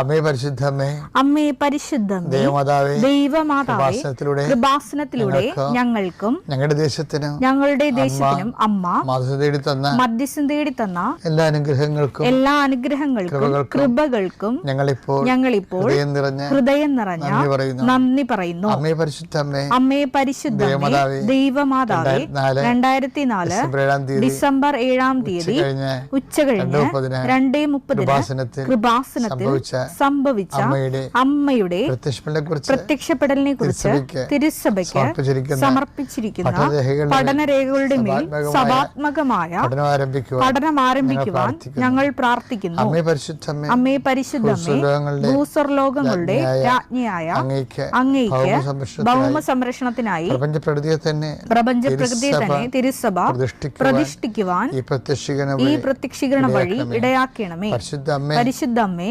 അമ്മേ പരിശുദ്ധമേ, അമ്മേ പരിശുദ്ധമേ, ദൈവമാതാവേ, കൃപാസനത്തിലൂടെ ഞങ്ങൾക്കും ഞങ്ങളുടെ ദേശത്തിനും അമ്മ മധ്യസ്ഥം തേടി തന്ന എല്ലാ അനുഗ്രഹങ്ങൾക്കും കൃപകൾക്കും ഞങ്ങളിപ്പോൾ ഹൃദയം നിറഞ്ഞ നന്ദി പറയുന്നു. അമ്മേ പരിശുദ്ധമേ, ദൈവമാതാവേ, 2004 ഡിസംബർ 7-ാം തീയതി ഉച്ചകഴിഞ്ഞ് 2:30 കൃപാസനത്തിൽ സംഭവിച്ച അമ്മയുടെ പ്രത്യക്ഷപ്പെടലിനെ കുറിച്ച് തിരുസഭയ്ക്ക് സമർപ്പിച്ചിരിക്കുന്ന പഠനരേഖകളുടെ മേൽ സഭാത്മകമായ പഠനം ആരംഭിക്കുവാൻ ഞങ്ങൾ പ്രാർത്ഥിക്കുന്നു. അമ്മേ പരിശുദ്ധമേ, ഭൂസ്വർലോകങ്ങളുടെ രാജ്ഞിയായ അങ്ങേയ്ക്ക് ഭൗമ സംരക്ഷണത്തിനായി പ്രപഞ്ചപ്രകൃതിയെ തന്നെ തിരുസഭ പ്രതിഷ്ഠിക്കുവാൻ ഈ പ്രത്യക്ഷീകരണ വഴി ഇടയാക്കണമേ. പരിശുദ്ധ അമ്മേ,